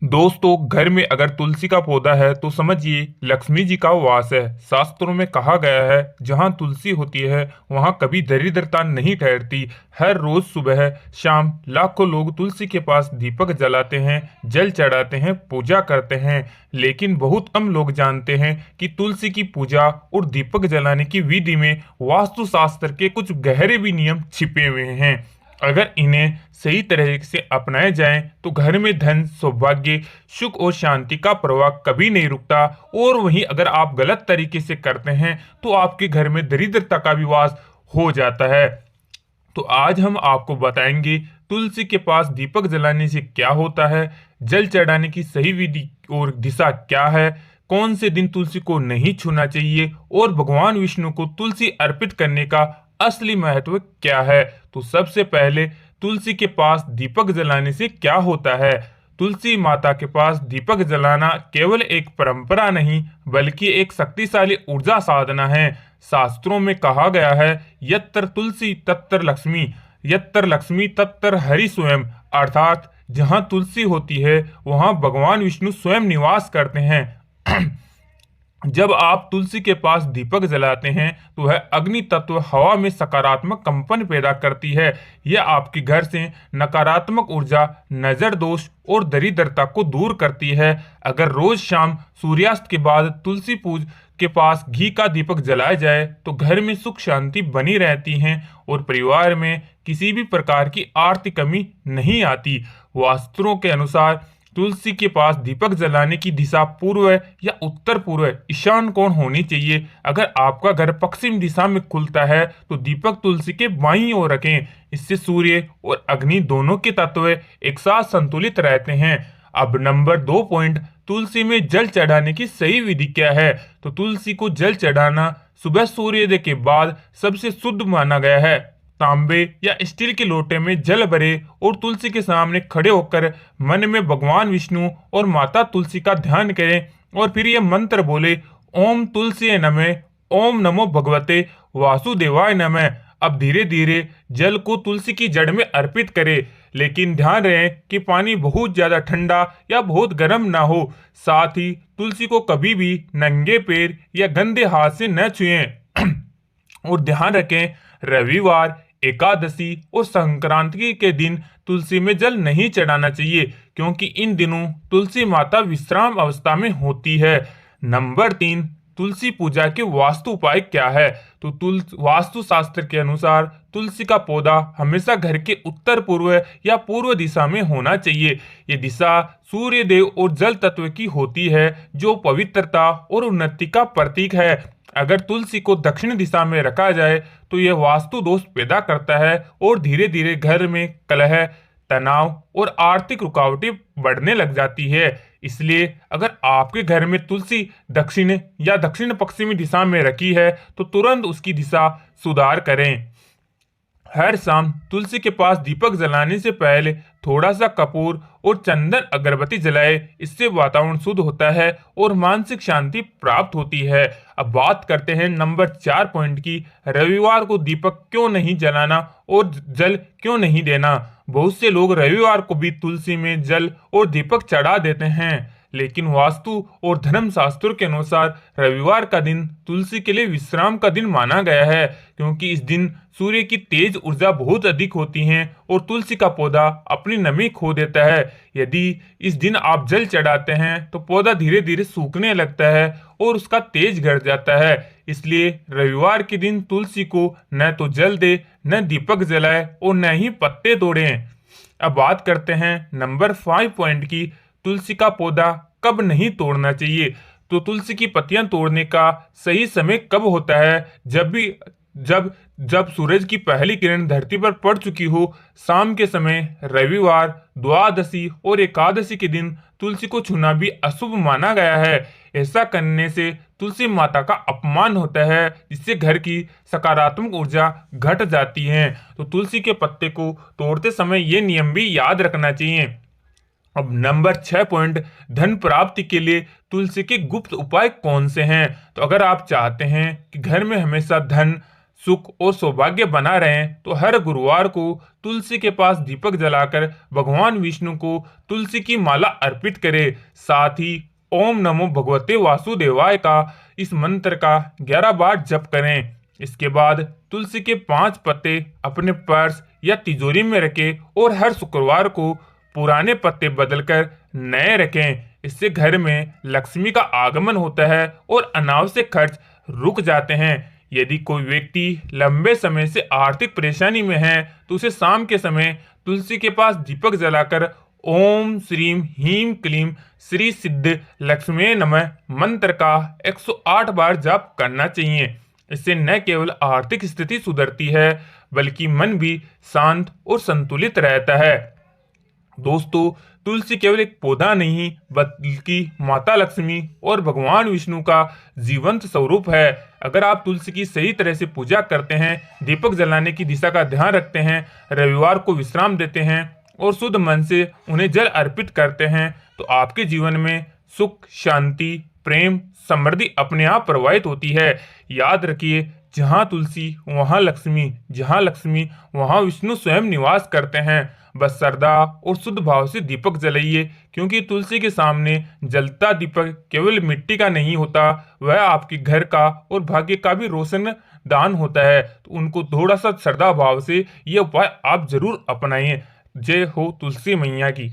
दोस्तों, घर में अगर तुलसी का पौधा है तो समझिए लक्ष्मी जी का वास है। शास्त्रों में कहा गया है, जहाँ तुलसी होती है वहाँ कभी दरिद्रता नहीं ठहरती। हर रोज सुबह शाम लाखों लोग तुलसी के पास दीपक जलाते हैं, जल चढ़ाते हैं, पूजा करते हैं। लेकिन बहुत कम लोग जानते हैं कि तुलसी की पूजा और दीपक जलाने की विधि में वास्तु शास्त्र के कुछ गहरे भी नियम छिपे हुए हैं। अगर इन्हें सही तरह से अपनाया जाए तो घर में धन, सौभाग्य, सुख और शांति का प्रवाह कभी नहीं रुकता। और वहीं अगर आप गलत तरीके से करते हैं तो आपके घर में दरिद्रता का भी वास हो जाता है। तो आज हम आपको बताएंगे तुलसी के पास दीपक जलाने से क्या होता है, जल चढ़ाने की सही विधि और दिशा क्या है, कौन से दिन तुलसी को नहीं छूना चाहिए और भगवान विष्णु को तुलसी अर्पित करने का असली महत्व क्या है। तो सबसे पहले तुलसी के पास दीपक जलाने से क्या होता है। तुलसी माता के पास दीपक जलाना केवल एक परंपरा नहीं बल्कि एक शक्तिशाली ऊर्जा साधना है। शास्त्रों में कहा गया है, यत्र तुलसी तत्र लक्ष्मी, यत्र लक्ष्मी तत्र हरि स्वयं। अर्थात जहाँ तुलसी होती है वहाँ भगवान विष्णु स्वयं निवास करते हैं। जब आप तुलसी के पास दीपक जलाते हैं तो वह अग्नि तत्व हवा में सकारात्मक कंपन पैदा करती है। यह आपके घर से नकारात्मक ऊर्जा, नजर दोष और दरिद्रता को दूर करती है। अगर रोज शाम सूर्यास्त के बाद तुलसी पूज के पास घी का दीपक जलाया जाए तो घर में सुख शांति बनी रहती है और परिवार में किसी भी प्रकार की आर्थिक कमी नहीं आती। वास्तुओं के अनुसार तुलसी के पास दीपक जलाने की दिशा पूर्व या उत्तर पूर्व ईशान कोण होनी चाहिए। अगर आपका घर पश्चिम दिशा में खुलता है तो दीपक तुलसी के बाईं ओर रखें। इससे सूर्य और अग्नि दोनों के तत्व एक साथ संतुलित रहते हैं। अब नंबर 2 पॉइंट, तुलसी में जल चढ़ाने की सही विधि क्या है। तो तुलसी को जल चढ़ाना सुबह सूर्योदय के बाद सबसे शुद्ध माना गया है। तांबे या स्टील के लोटे में जल भरे और तुलसी के सामने खड़े होकर मन में भगवान विष्णु और माता तुलसी का ध्यान करें और फिर ये मंत्र बोले, ओम तुलसी नमः, ओम नमो भगवते वासुदेवाय नमः। अब धीरे धीरे जल को तुलसी की जड़ में अर्पित करें, लेकिन ध्यान रहे कि पानी बहुत ज्यादा ठंडा या बहुत गर्म ना हो। साथ ही तुलसी को कभी भी नंगे पैर या गंदे हाथ से न छुएं। और ध्यान रखें, रविवार, एकादशी और संक्रांति के दिन तुलसी में जल नहीं चढ़ाना चाहिए, क्योंकि इन दिनों तुलसी माता विश्राम अवस्था में होती है। नंबर 3, तुलसी पूजा के वास्तु उपाय क्या है। तो वास्तु शास्त्र के अनुसार तुलसी का पौधा हमेशा घर के उत्तर पूर्व या पूर्व दिशा में होना चाहिए। ये दिशा सूर्य देव और जल तत्व की होती है, जो पवित्रता और उन्नति का प्रतीक है। अगर तुलसी को दक्षिण दिशा में रखा जाए तो यह वास्तु दोष पैदा करता है और धीरे धीरे घर में कलह, तनाव और आर्थिक रुकावटें बढ़ने लग जाती है। इसलिए अगर आपके घर में तुलसी दक्षिण या दक्षिण पश्चिमी दिशा में रखी है तो तुरंत उसकी दिशा सुधार करें। हर शाम तुलसी के पास दीपक जलाने से पहले थोड़ा सा कपूर और चंदन अगरबत्ती जलाए। इससे वातावरण शुद्ध होता है और मानसिक शांति प्राप्त होती है। अब बात करते हैं नंबर 4 पॉइंट की, रविवार को दीपक क्यों नहीं जलाना और जल क्यों नहीं देना। बहुत से लोग रविवार को भी तुलसी में जल और दीपक चढ़ा देते हैं, लेकिन वास्तु और धर्म शास्त्रों के अनुसार रविवार का दिन तुलसी के लिए विश्राम का दिन माना गया है, क्योंकि इस दिन सूर्य की तेज ऊर्जा बहुत अधिक होती है और तुलसी का पौधा अपनी नमी खो देता है। यदि इस दिन आप जल चढ़ाते हैं तो पौधा धीरे धीरे सूखने लगता है और उसका तेज घट जाता है। इसलिए रविवार के दिन तुलसी को न तो जल दे, न दीपक जलाए और न ही पत्ते तोड़ें। अब बात करते हैं नंबर 5 पॉइंट की, तुलसी का पौधा कब नहीं तोड़ना चाहिए। तो तुलसी की पत्तियां तोड़ने का सही समय कब होता है। जब सूरज की पहली किरण धरती पर पड़ चुकी हो। शाम के समय, रविवार, द्वादशी और एकादशी के दिन तुलसी को छूना भी अशुभ माना गया है। ऐसा करने से तुलसी माता का अपमान होता है, जिससे घर की सकारात्मक ऊर्जा घट जाती है। तो तुलसी के पत्ते को तोड़ते समय ये नियम भी याद रखना चाहिए। अब नंबर 6 पॉइंट, धन प्राप्ति के लिए तुलसी के गुप्त उपाय कौन से हैं। तो अगर आप चाहते हैं कि घर में हमेशा धन, सुख और सौभाग्य बना रहे तो हर गुरुवार को तुलसी के पास दीपक जलाकर भगवान विष्णु को तुलसी की माला अर्पित करें। साथ ही ओम नमो भगवते वासुदेवाय का इस मंत्र का 11 बार जप करें। इसके बाद तुलसी के 5 पत्ते अपने पर्स या तिजोरी में रखें और हर शुक्रवार को पुराने पत्ते बदलकर नए रखें। इससे घर में लक्ष्मी का आगमन होता है और अनावश्यक खर्च रुक जाते हैं। यदि कोई व्यक्ति लंबे समय से आर्थिक परेशानी में है तो उसे शाम के समय तुलसी के पास दीपक जलाकर ओम श्रीम ह्रीम क्लीम श्री सिद्ध लक्ष्मी नमः मंत्र का 108 बार जाप करना चाहिए। इससे न केवल आर्थिक स्थिति सुधरती है बल्कि मन भी शांत और संतुलित रहता है। दोस्तों, तुलसी केवल एक पौधा नहीं बल्कि माता लक्ष्मी और भगवान विष्णु का जीवंत स्वरूप है। अगर आप तुलसी की सही तरह से पूजा करते हैं, दीपक जलाने की दिशा का ध्यान रखते हैं, रविवार को विश्राम देते हैं और शुद्ध मन से उन्हें जल अर्पित करते हैं तो आपके जीवन में सुख, शांति, प्रेम, समृद्धि अपने आप प्रवाहित होती है। याद रखिए, जहाँ तुलसी वहाँ लक्ष्मी, जहाँ लक्ष्मी वहाँ विष्णु स्वयं निवास करते हैं। बस श्रद्धा और शुद्ध भाव से दीपक जलाइए, क्योंकि तुलसी के सामने जलता दीपक केवल मिट्टी का नहीं होता, वह आपके घर का और भाग्य का भी रोशन दान होता है। तो उनको थोड़ा सा श्रद्धा भाव से ये उपाय आप जरूर अपनाइए। जय हो तुलसी मैया की।